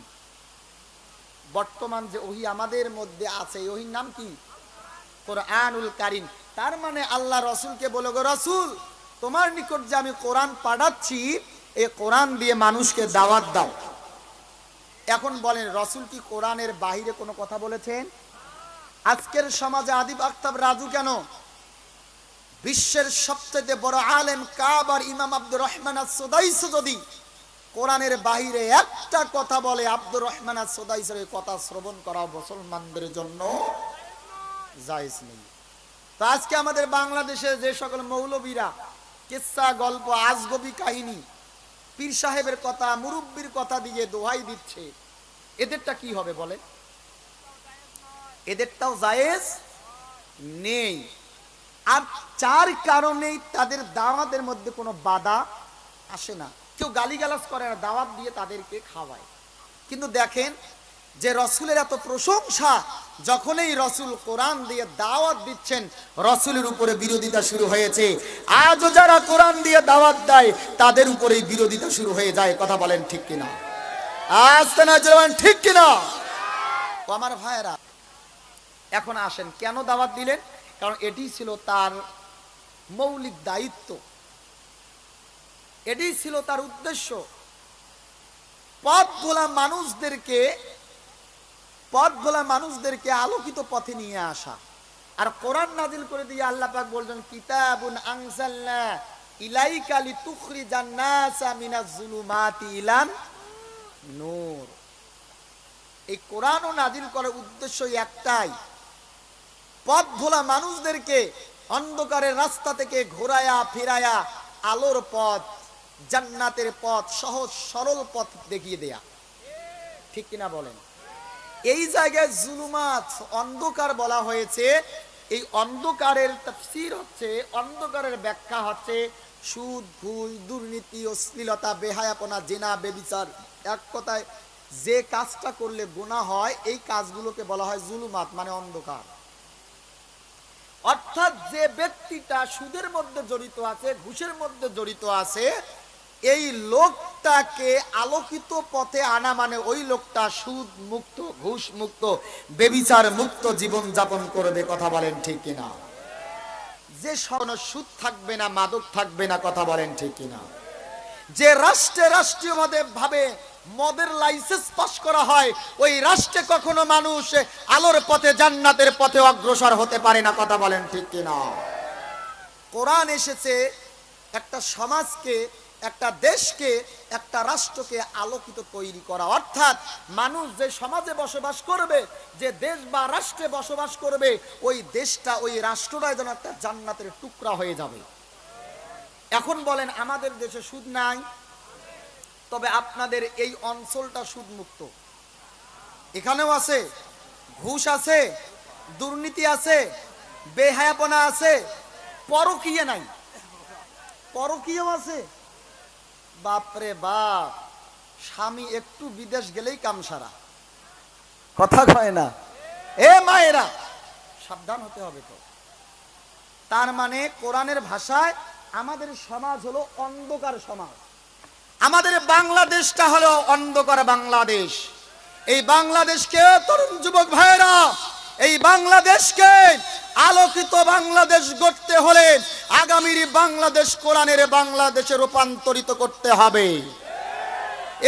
বর্তমান যে ওহী আমাদের মধ্যে আছে, এই ওহীর নাম কি? কোরআনুল কারীম। তার মানে আল্লাহ রাসূলকে বলে, গো রাসূল, তোমার নিকট যে আমি কোরআন পাঠাচ্ছি, এই কোরআন দিয়ে মানুষকে দাওয়াত দাও। এখন বলেন, রসুল কি কোরআনের বাহিরে কোনো কথা বলেছেন? আজকের সমাজে আদিব আক্তাব রাজু কেন বিশ্বের সবচেয়ে বড় আলেম কাবার ইমাম আব্দুর রহমান আস-সুদাইস যদি কোরআনের বাহিরে একটা কথা বলে, আব্দুর রহমান আস-সুদাইসের এই কথা শ্রবণ করা মুসলমানদের জন্য জায়েজ নেই। তো আজকে আমাদের বাংলাদেশে যে সকল মৌলবীরা কিসসা, গল্প, আজগবি কাহিনী, পীর সাহেবের কথা, মুরব্বির কথা দিয়ে দোহাই দিচ্ছে, এদেরটা কি হবে বলে? এদেরটাও জায়েজ নেই। আর যার কারণেই তাদের দাওয়াতের মধ্যে কোনো বাধা আসে না, কেউ গালিগালাজ করে না, দাওয়াত দিয়ে তাদেরকে খাওয়ায়। কিন্তু দেখেন যে রসুলের এত প্রশংসা, যখনই রসুল কোরআন দিয়ে দাওয়াত দিচ্ছেন রসুলের উপরে বিরোধিতা শুরু হয়েছে। আজও যারা কোরআন দিয়ে দাওয়াত দেয় তাদের উপরেই বিরোধিতা শুরু হয়ে যায়। কথা বলেন ঠিক কিনা? আসতে না বলেন ঠিক কিনা? আমার ভাইয়েরা, এখন আসেন, কেন দাওয়াত দিলেন? কারণ এটি ছিল তার মৌলিক দায়িত্ব, এটি ছিল তার উদ্দেশ্য, পথ ভোলা মানুষদেরকে আলোকিত পথে নিয়ে আসা। আর কোরআন নাজিল করে দিয়ে আল্লাহ পাক বলছেন, কিতাবুন আনজালনা ইলাইকা লিতুখরিজান নাসা মিনাজ যুলুমাতি ইলান নূর। এই কোরআন নাজিল করার উদ্দেশ্য একটাই, পথ ভোলা মানুষদেরকে অন্ধকারের রাস্তা থেকে ঘোরায়া ফিরায়া আলোর পথ, জান্নাতের পথ, সহজ সরল পথ দেখিয়ে দেয়া। ঠিক কিনা বলেন? এই জায়গায় জুলুমাত, অন্ধকার বলা হয়েছে। এই অন্ধকারের তাফসীর হচ্ছে, অন্ধকারের ব্যাখ্যা হচ্ছে সুদ, ঘুষ, দুর্নীতি, অশ্লীলতা, বেহায়াপনা, জিনা, বেবিচার। এক কথায় যে কাজটা করলে গুনাহ হয়, এই কাজগুলোকে বলা হয় জুলুমাত, মানে অন্ধকার। অর্থাৎ যে ব্যক্তিটা সুদের মধ্যে জড়িত আছে, ঘুষের মধ্যে জড়িত আছে, এই লোকটাকে আলোকিত পথে আনা মানে ওই লোকটা সুদ মুক্ত, ঘুষ মুক্ত, বেবিচার মুক্ত জীবন যাপন করবে। কথা বলেন ঠিক কিনা? যে সুদ থাকবে না, মাদক থাকবে না। কথা বলেন ঠিক কিনা? যে রাষ্ট্রীয় ভাবে মদের লাইসেন্স পাস করা হয়, ওই রাষ্ট্রে কখনো মানুষ আলোর পথে, জান্নাতের পথে অগ্রসর হতে পারে না। কথা বলেন ঠিক কিনা? কোরআন এসেছে একটা সমাজকে, একটা দেশকে, একটা রাষ্ট্রকে আলোকিত তৈরি করা। অর্থাৎ মানুষ যে সমাজে বসবাস করবে, যে দেশ বা রাষ্ট্রে বসবাস করবে, ওই দেশটা, ওই রাষ্ট্রটাই যেন একটা জান্নাতের টুকরা হয়ে যাবে। এখন বলেন, আমাদের দেশে সুদ নাই, তবে আপনাদের এই অঞ্চলটা সুদ মুক্ত। এখানেও আছে, ঘুষ আছে, দুর্নীতি আছে, বেহায়াপনা আছে, পরকীয়া নাই, পরকীয়াও আছে। বাপরে বাপ, স্বামী একটু বিদেশ গেলেই কাম সারা। কথা কয় না? এ মায়েরা, সাবধান হতে হবে তো। তার মানে কোরআনের ভাষায় আমাদের সমাজ হলো অন্ধকার সমাজ, আমাদের বাংলাদেশটা হলো অন্ধকার বাংলাদেশ। এই বাংলাদেশকে, তরুণ যুবক ভাইরা, এই বাংলাদেশকে আলোকিত বাংলাদেশ গড়তে হলে আগামীর বাংলাদেশ কোরআনের বাংলাদেশে রূপান্তরিত করতে হবে।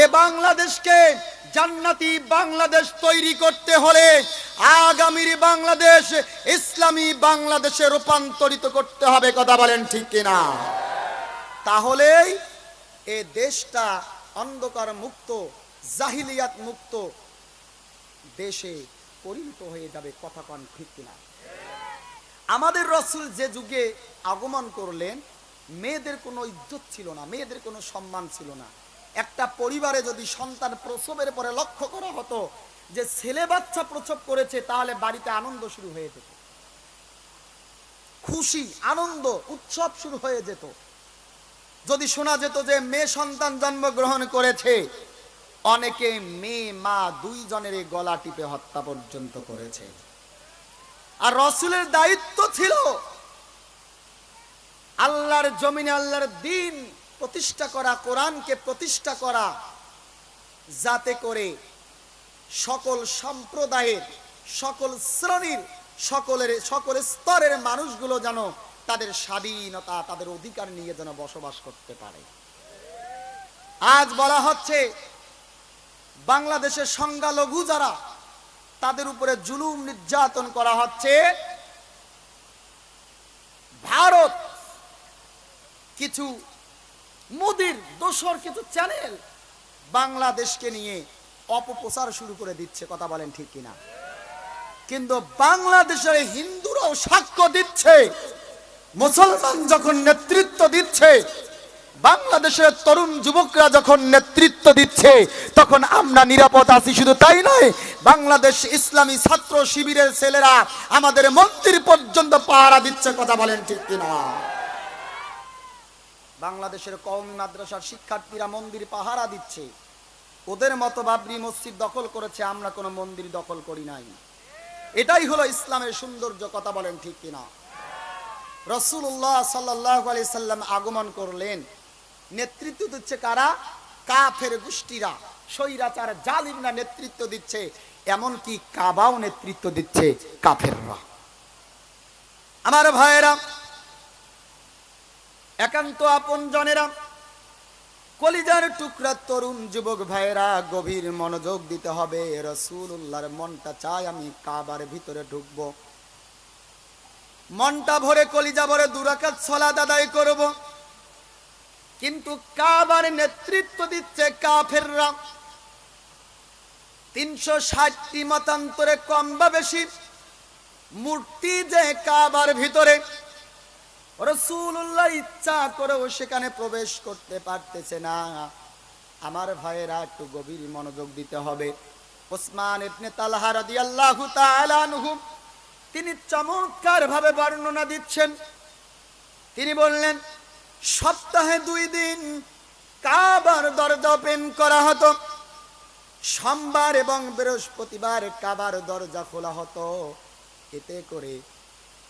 এ বাংলাদেশকে জান্নাতি বাংলাদেশ তৈরি করতে হলে আগামীর বাংলাদেশ ইসলামী বাংলাদেশে রূপান্তরিত করতে হবে। কথা বলেন ঠিক কিনা? তাহলেই এ দেশটা অন্ধকার মুক্ত, জাহিলিয়াত মুক্ত দেশে পরিণত হয়ে যাবে। কথা কন ঠিক কিনা? আমাদের রাসূল যে যুগে আগমন করলেন, মেয়েদের কোনো ইজ্জত ছিল না, মেয়েদের কোনো সম্মান ছিল না। একটা পরিবারে যদি সন্তান প্রসবের পরে লক্ষ্য করা হতো যে ছেলে বাচ্চা প্রসব করেছে, তাহলে বাড়িতে আনন্দ শুরু হয়ে যেত, খুশি, আনন্দ, উৎসব শুরু হয়ে যেত। যদি শোনা যেত যে মেয়ে সন্তান জন্মগ্রহণ করেছে, অনেকে মেয়ে মা দুইজনের গলা টিপে হত্যা পর্যন্ত করেছে। আর রাসূলের দায়িত্ব ছিল আল্লাহর জমিনে আল্লাহর দ্বীন প্রতিষ্ঠা করা, কোরআনকে প্রতিষ্ঠা করা, যাতে করে সকল সম্প্রদায়ের, সকল শ্রেণীর, সকল স্তরের মানুষগুলো যেন তাদের স্বাধীনতা, তাদের অধিকার নিয়ে যেন বসবাস করতে পারে। আজ বলা হচ্ছে বাংলাদেশের সংখ্যালঘু যারা, তাদের উপরে জুলুম নির্যাতন করা হচ্ছে। ভারত কিছু মোদির দোসর কিছু চ্যানেল বাংলাদেশকে নিয়ে অপপ্রচার শুরু করে দিচ্ছে, কথা বলেন ঠিক কিনা? কিন্তু বাংলাদেশের হিন্দুরাও সাক্ষ্য দিচ্ছে, মুসলমান যখন নেতৃত্ব দিচ্ছে, বাংলাদেশের তরুণ যুবকরা যখন নেতৃত্ব দিচ্ছে, তখন আমরা নিরাপদ আছি। শুধু তাই নয়, বাংলাদেশ ইসলামী ছাত্র শিবিরের ছেলেরা আমাদের মন্দির পর্যন্ত পাহারা দিচ্ছে, কথা বলেন ঠিক কিনা? বাংলাদেশের কওমি মাদ্রাসার শিক্ষার্থীরা মন্দির পাহারা দিচ্ছে। ওদের মতো বাবরি মসজিদ দখল করেছে, আমরা কোনো মন্দির দখল করি নাই। এটাই হলো ইসলামের সৌন্দর্য, কথা বলেন ঠিক কিনা? রাসূলুল্লাহ সাল্লাল্লাহু আলাইহি সাল্লাম আগমন করলেন, নেতৃত্ব দিচ্ছে কারা? কাফের গোষ্ঠীরা, স্বৈরাচার জালিমরা নেতৃত্ব দিচ্ছে, এমনকি কাবাও নেতৃত্ব দিচ্ছে কাফেররা। আমার ভাইয়েরা, একান্ত আপনজনেরা, কলিজার টুকরা তরুণ যুবক ভাইয়েরা, গভীর মনোযোগ দিতে হবে। রাসূলুল্লাহর মনটা চায় আমি কাবার ভিতরে ঢুকবো, মনটা ভরে কলিজা ভরে 2 রাকাত সালাত আদায় করব। কিন্তু কাবার নেতৃত্ব দিচ্ছে কাফেররা। 360টি মতান্তরে কম বা বেশি মূর্তি যে কাবার ভিতরে, রাসূলুল্লাহ ইচ্ছা করেও সেখানে প্রবেশ করতে পারতেছে না। আমার ভাইয়েরা, একটু গভীর মনোযোগ দিতে হবে। ওসমান ইবনে তালহা রাদিয়াল্লাহু তাআলা আনহু তিনি চমৎকার ভাবে বর্ণনা দিচ্ছেন। তিনি বললেন, সপ্তাহে 2 দিন কাবার দরজা ওপেন করা হতো। সোমবার এবং বৃহস্পতিবার কাবার দরজা খোলা হতো। এতে করে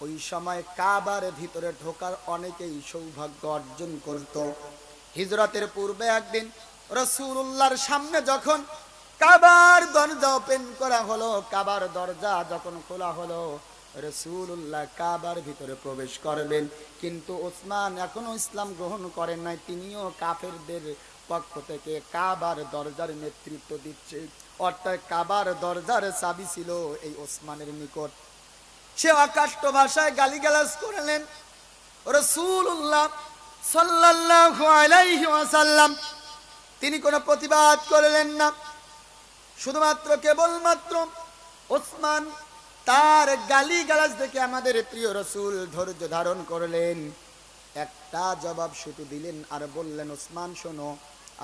ওই সময় কাবার ভিতরে ঢোকার অনেকেই সৌভাগ্য অর্জন করত। হিজরতের পূর্বে একদিন রাসূলুল্লাহর সামনে যখন কাবার দরজা ওপেন করা হলো, কাবার দরজা যখন খোলা হলো, রাসূলুল্লাহ কাবার ভিতরে প্রবেশ করবেন, কিন্তু ওসমান এখনো ইসলাম গ্রহণ করেন নাই। তিনিও কাফেরদের পক্ষ থেকে কাবার দরজার নেতৃত্ব দিচ্ছে। অর্থাৎ কাবার দরজার চাবি ছিল এই ওসমানের নিকট। সে অকাট্য ভাষায় গালিগালাজ করলেন। রাসূলুল্লাহ সাল্লাল্লাহু আলাইহি ওয়াসাল্লাম তিনি কোনো প্রতিবাদ করলেন না। শুধুমাত্র কেবলমাত্র ওসমান তার গালিগালাজ দেখে আমাদের প্রিয় রাসূল ধৈর্য ধারণ করলেন। একটা জবাব শুধু দিলেন আর বললেন, ওসমান শোনো,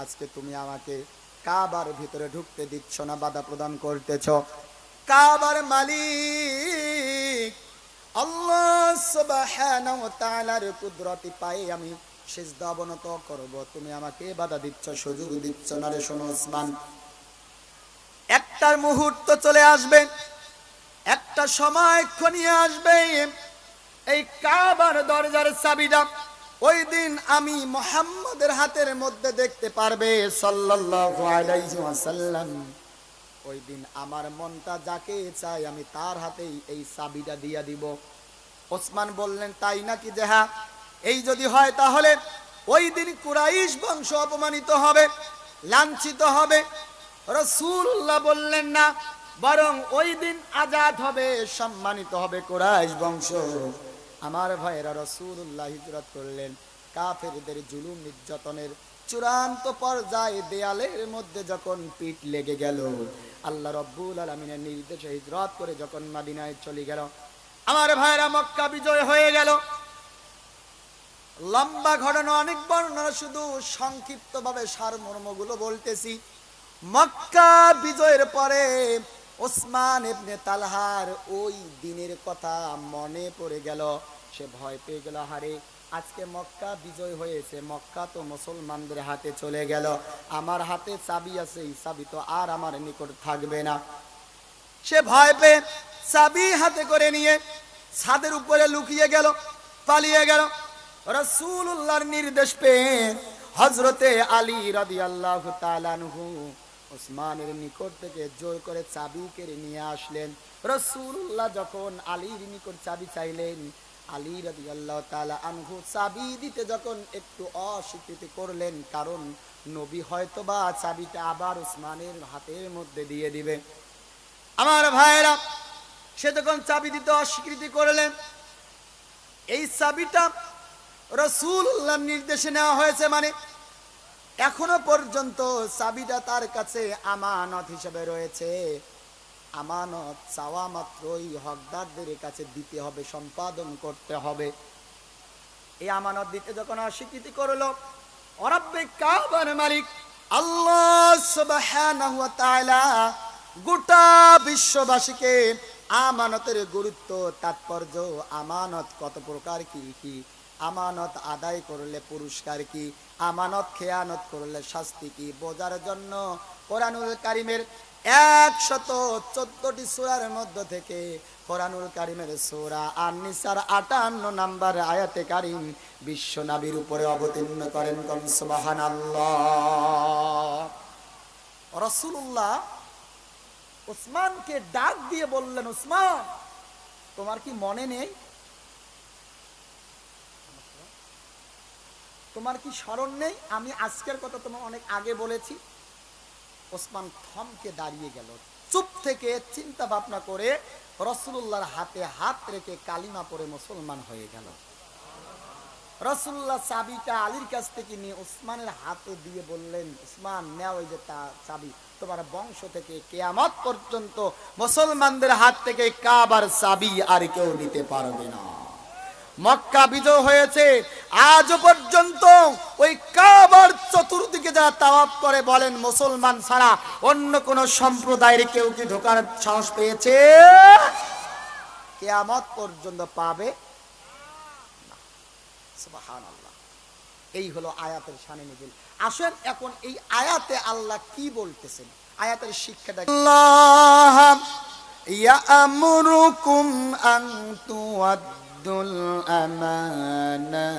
আজকে তুমি আমাকে কাবার ভিতরে ঢুকতে দিচ্ছ না, বাধা প্রদান করতেছ। কাবার মালিক আল্লাহ সুবহানাহু ওয়া তাআলার কুদরতি পায়ে আমি সিজদা অবনত করব, তুমি আমাকে বাধা দিচ্ছ, সুযোগ দিচ্ছ না রে। শোনো ওসমান, একটা মুহূর্ত চলে আসবে, একটা সময় ক্ষণিয়ে আসবে, এই কাবার দরজার চাবিটা ওই দিন আমি মুহাম্মদের হাতের মধ্যে দেখতে পারবে সাল্লাল্লাহু আলাইহি ওয়াসাল্লাম। ওই দিন আমার মনটা যাকে চাই আমি তার হাতেই এই চাবিটা দিয়ে দিব। ওসমান বললেন, তাই নাকি? যে হ্যাঁ, এই যদি হয় তাহলে ওই দিন কুরাইশ বংশ অপমানিত হবে, লাঞ্ছিত হবে। রাসূলুল্লাহ বললেন, না, বরং ওই দিন আজাদ হবে, সম্মানিত হবে কুরাইশ বংশ। আমার ভাইয়েরা, রাসূলুল্লাহ হিজরত করলেন। কাফেরদের জুলুম নির্যাতনের চূড়ান্ত পর্যায়ে দেয়ালের মধ্যে যখন পিঠ লেগে গেল, আল্লাহ রাব্বুল আলামিনের নির্দেশে হিজরত করে যখন মদিনায় চলে গেল, আমার ভাইয়েরা, মক্কা বিজয় হয়ে গেল। লম্বা ঘটনা, অনেক বর্ণনা, শুধু সংক্ষিপ্ত ভাবে সারমর্মগুলো বলতেছি। মক্কা বিজয়ের পরে ওসমান ইবনে তালহার ওই দিনের কথা মনে পড়ে গেল। সে ভয় পেয়ে গেল, হারে আজকে মক্কা বিজয় হয়েছে, মক্কা তো মুসলমানদের হাতে চলে গেল, আমার হাতে চাবি আছে, এই চাবি তো আর আমার নিকট থাকবে না। সে ভয় পেয়ে চাবি হাতে করে নিয়ে ছাদের উপরে লুকিয়ে গেল, পালিয়ে গেল। রাসূলুল্লাহর নির্দেশ পেয়ে হযরতে আলী রাদিয়াল্লাহু তাআলা আনহু ওসমানের নিকট থেকে জোর করে চাবি কেড়ে নিয়ে আসলেন। রাসূলুল্লাহ যখন আলীর নিকট চাবি চাইলেন, আলী রাদিয়াল্লাহু তাআলা আনহু চাবি দিতে যখন একটু অস্বীকৃতি করলেন, কারণ নবী হয়তোবা চাবিটা আবার উসমানের হাতের মধ্যে দিয়ে দিবে। আমার ভাইরা, সে যখন চাবি দিতে অস্বীকৃতি করলেন, এই চাবিটা রাসূলুল্লাহর নির্দেশে নেওয়া হয়েছে, মানে এখনো পর্যন্ত চাবিটা তার কাছে আমানত হিসেবে রয়েছে। আমানত চাওয়া মাত্রই হকদারদের কাছে দিতে হবে, সম্পাদন করতে হবে। এই আমানত দিতে যখন অস্বীকৃতি করলো, রব্বে কাবার মালিক আল্লাহ সুবহানাহু ওয়া তাআলা গোটা বিশ্ববাসীকে আমানতের গুরুত্ব, তাৎপর্য, আমানত কত প্রকার, কি কি আমানত আদায় করলে পুরস্কার কি, আমানত খেয়ানত করলে শাস্তি কি, বোঝার জন্য কোরআনুল কারীমের 114টি সূরার মধ্য থেকে কোরআনুল কারীমের সূরা আন-নিসার 58 নম্বর আয়াতে কারীম বিশ্ব নবীর উপরে অবতীর্ণ করেন। কোন সুবহানাল্লাহ। রাসূলুল্লাহ উসমানকে ডাক দিয়ে বললেন, উসমান, তোমার কি মনে নেই, তোমার কি স্মরণ নেই, আমি আজকের কথা তোমার অনেক আগে বলেছি? ওসমান থমকে দাঁড়িয়ে গেল, চুপ থেকে চিন্তা ভাবনা করে রাসূলুল্লাহর হাতে হাত রেখে কালিমা পড়ে মুসলমান হয়ে গেল। রাসূলুল্লাহ চাবিটা আলীর কাছ থেকে নিয়ে উসমানের হাতে দিয়ে বললেন, উসমান, নাও এই যে চাবি, তোমার বংশ থেকে কিয়ামত পর্যন্ত মুসলমানদের হাত থেকে কাবার চাবি আর কেউ নিতে পারবে না। মক্কা বিজয় হয়েছে, আজ পর্যন্ত ওই কাবার চতুর্দিকে যারা তাওয়াফ করে বলেন, মুসলমান ছাড়া অন্য কোন সম্প্রদায়ের কেউ কি ঢোকার সাহস পেয়েছে? কিয়ামত পর্যন্ত পাবে না। সুবহানাল্লাহ। এই হলো আয়াতের শানে নজুল। আসেন এখন এই আয়াতে আল্লাহ কি বলতেছেন, আয়াতের শিক্ষাটা। আল্লাহ ইয়া'মুরুকুম আন তুআদ্দুল আমানা